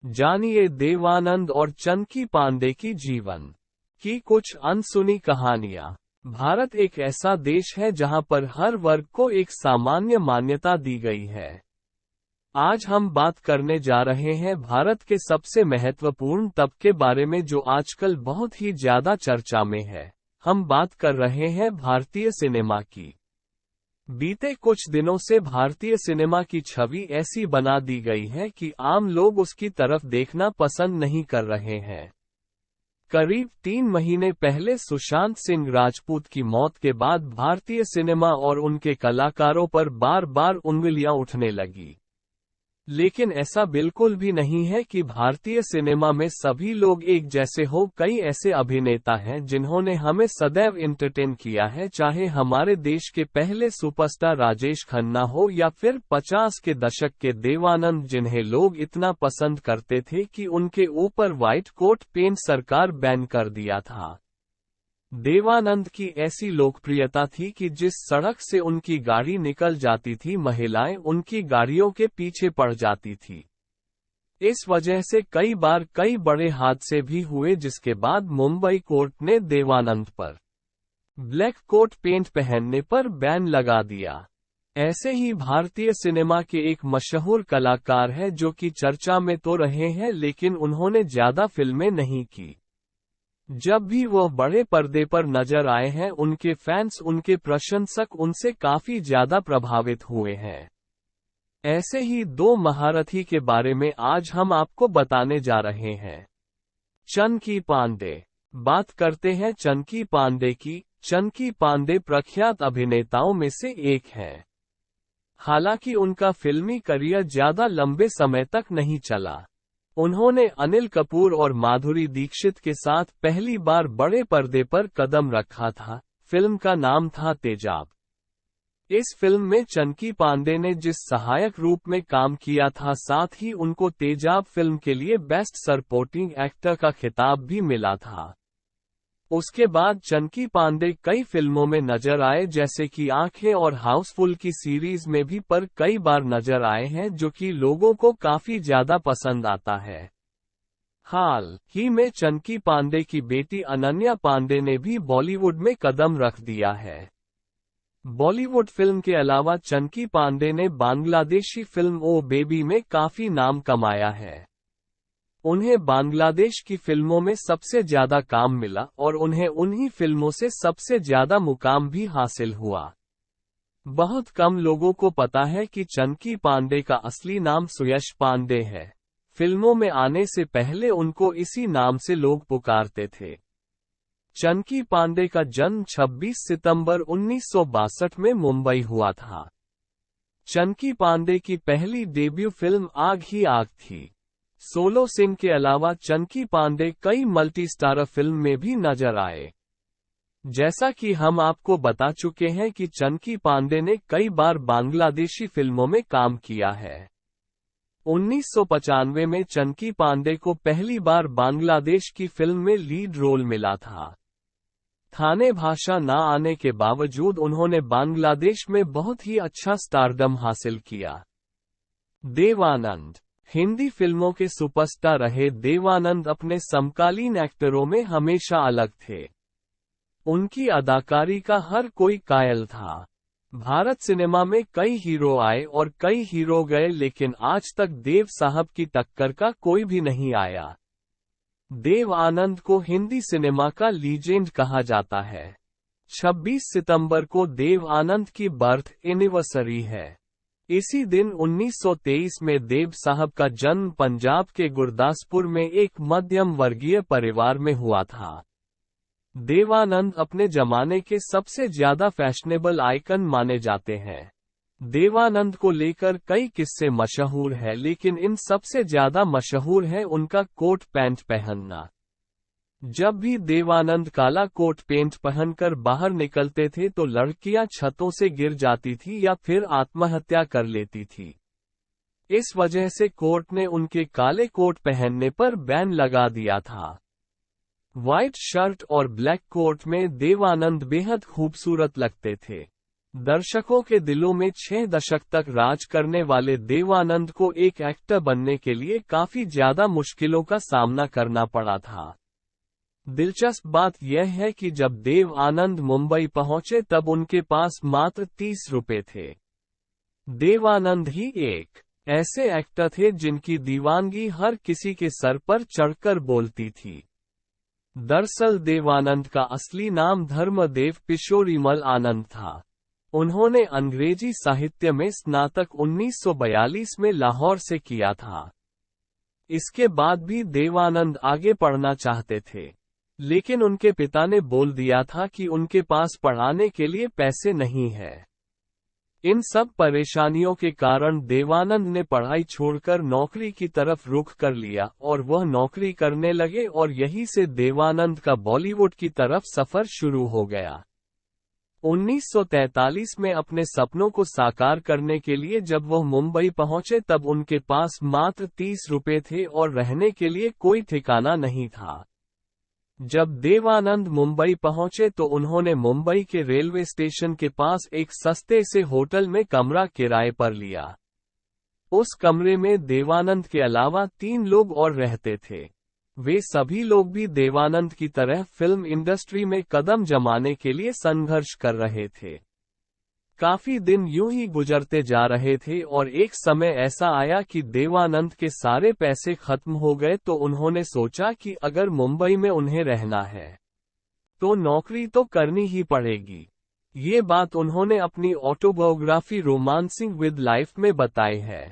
जानिए देवानंद और चंकी पांडे की जीवन की कुछ अनसुनी कहानियां। भारत एक ऐसा देश है जहां पर हर वर्ग को एक सामान्य मान्यता दी गई है। आज हम बात करने जा रहे हैं भारत के सबसे महत्वपूर्ण तबके बारे में जो आजकल बहुत ही ज्यादा चर्चा में है। हम बात कर रहे हैं भारतीय सिनेमा की। बीते कुछ दिनों से भारतीय सिनेमा की छवि ऐसी बना दी गई है कि आम लोग उसकी तरफ देखना पसंद नहीं कर रहे हैं। करीब 3 महीने पहले सुशांत सिंह राजपूत की मौत के बाद भारतीय सिनेमा और उनके कलाकारों पर बार बार उंगलियां उठने लगी। लेकिन ऐसा बिल्कुल भी नहीं है कि भारतीय सिनेमा में सभी लोग एक जैसे हो। कई ऐसे अभिनेता हैं जिन्होंने हमें सदैव एंटरटेन किया है, चाहे हमारे देश के पहले सुपरस्टार राजेश खन्ना हो या फिर 50 के दशक के देवानंद, जिन्हें लोग इतना पसंद करते थे कि उनके ऊपर व्हाइट कोट पेंट सरकार बैन कर दिया था। देवानंद की ऐसी लोकप्रियता थी कि जिस सड़क से उनकी गाड़ी निकल जाती थी, महिलाएं उनकी गाड़ियों के पीछे पड़ जाती थी। इस वजह से कई बार कई बड़े हादसे भी हुए, जिसके बाद मुंबई कोर्ट ने देवानंद पर ब्लैक कोट पेंट पहनने पर बैन लगा दिया। ऐसे ही भारतीय सिनेमा के एक मशहूर कलाकार है जो कि चर्चा में तो रहे हैं, लेकिन उन्होंने ज्यादा फिल्में नहीं की। जब भी वह बड़े पर्दे पर नजर आए हैं, उनके फैंस, उनके प्रशंसक उनसे काफी ज्यादा प्रभावित हुए हैं। ऐसे ही 2 महारथी के बारे में आज हम आपको बताने जा रहे हैं। चंकी पांडे। बात करते हैं चंकी पांडे की। चंकी पांडे प्रख्यात अभिनेताओं में से एक हैं। हालांकि उनका फिल्मी करियर ज्यादा लंबे समय तक नहीं चला। उन्होंने अनिल कपूर और माधुरी दीक्षित के साथ पहली बार बड़े पर्दे पर कदम रखा था। फिल्म का नाम था तेजाब। इस फिल्म में चंकी पांडे ने जिस सहायक रूप में काम किया था, साथ ही उनको तेजाब फिल्म के लिए बेस्ट सपोर्टिंग एक्टर का खिताब भी मिला था। उसके बाद चंकी पांडे कई फिल्मों में नजर आए, जैसे कि आंखें और हाउसफुल की सीरीज में भी पर कई बार नजर आए हैं, जो कि लोगों को काफी ज्यादा पसंद आता है। हाल ही में चंकी पांडे की बेटी अनन्या पांडे ने भी बॉलीवुड में कदम रख दिया है। बॉलीवुड फिल्म के अलावा चंकी पांडे ने बांग्लादेशी फिल्म ओ बेबी में काफी नाम कमाया है। उन्हें बांग्लादेश की फिल्मों में सबसे ज्यादा काम मिला और उन्हें उन्हीं फिल्मों से सबसे ज्यादा मुकाम भी हासिल हुआ। बहुत कम लोगों को पता है कि चंकी पांडे का असली नाम सुयश पांडे है। फिल्मों में आने से पहले उनको इसी नाम से लोग पुकारते थे। चंकी पांडे का जन्म 26 सितंबर 1962 में मुंबई हुआ था। चंकी पांडे की पहली डेब्यू फिल्म आग ही आग थी। सोलो सिंह के अलावा चंकी पांडे कई मल्टी स्टारर फिल्म में भी नजर आए। जैसा कि हम आपको बता चुके हैं कि चंकी पांडे ने कई बार बांग्लादेशी फिल्मों में काम किया है। 1995 में चंकी पांडे को पहली बार बांग्लादेश की फिल्म में लीड रोल मिला था। थाने भाषा ना आने के बावजूद उन्होंने बांग्लादेश में बहुत ही अच्छा स्टारडम हासिल किया। देवानंद। हिंदी फिल्मों के सुपरस्टार रहे देवानंद अपने समकालीन एक्टरों में हमेशा अलग थे। उनकी अदाकारी का हर कोई कायल था। भारत सिनेमा में कई हीरो आए और कई हीरो गए, लेकिन आज तक देव साहब की टक्कर का कोई भी नहीं आया। देव आनंद को हिंदी सिनेमा का लीजेंड कहा जाता है। 26 सितंबर को देव आनंद की बर्थ एनिवर्सरी है। इसी दिन 1923 में देव साहब का जन्म पंजाब के गुरदासपुर में एक मध्यम वर्गीय परिवार में हुआ था। देवानंद अपने जमाने के सबसे ज्यादा फैशनेबल आइकन माने जाते हैं। देवानंद को लेकर कई किस्से मशहूर हैं, लेकिन इन सबसे ज्यादा मशहूर है उनका कोट पैंट पहनना। जब भी देवानंद काला कोट पेंट पहनकर बाहर निकलते थे तो लड़कियां छतों से गिर जाती थी या फिर आत्महत्या कर लेती थी। इस वजह से कोर्ट ने उनके काले कोट पहनने पर बैन लगा दिया था। व्हाइट शर्ट और ब्लैक कोट में देवानंद बेहद खूबसूरत लगते थे। दर्शकों के दिलों में 6 दशक तक राज करने वाले देव आनंद को एक एक्टर बनने के लिए काफी ज्यादा मुश्किलों का सामना करना पड़ा था। दिलचस्प बात यह है कि जब देव आनंद मुंबई पहुंचे तब उनके पास मात्र 30 रुपए थे। देव आनंद ही एक ऐसे एक्टर थे जिनकी दीवानगी हर किसी के सर पर चढ़कर बोलती थी। दरअसल देवानंद का असली नाम धर्मदेव किशोरीमल आनंद था। उन्होंने अंग्रेजी साहित्य में स्नातक 1942 में लाहौर से किया था। इसके बाद भी देवानंद आगे पढ़ना चाहते थे, लेकिन उनके पिता ने बोल दिया था कि उनके पास पढ़ाने के लिए पैसे नहीं है। इन सब परेशानियों के कारण देवानंद ने पढ़ाई छोड़कर नौकरी की तरफ रुख कर लिया और वह नौकरी करने लगे और यहीं से देवानंद का बॉलीवुड की तरफ सफर शुरू हो गया। 1943 में अपने सपनों को साकार करने के लिए जब वह मुंबई पहुंचे तब उनके पास मात्र 30 रुपए थे और रहने के लिए कोई ठिकाना नहीं था। जब देवानंद मुंबई पहुंचे तो उन्होंने मुंबई के रेलवे स्टेशन के पास एक सस्ते से होटल में कमरा किराए पर लिया। उस कमरे में देवानंद के अलावा 3 लोग और रहते थे। वे सभी लोग भी देवानंद की तरह फिल्म इंडस्ट्री में कदम जमाने के लिए संघर्ष कर रहे थे। काफी दिन यूं ही गुजरते जा रहे थे और एक समय ऐसा आया कि देवानंद के सारे पैसे खत्म हो गए तो उन्होंने सोचा कि अगर मुंबई में उन्हें रहना है तो नौकरी तो करनी ही पड़ेगी। ये बात उन्होंने अपनी ऑटोबायोग्राफी रोमांसिंग विद लाइफ में बताई है।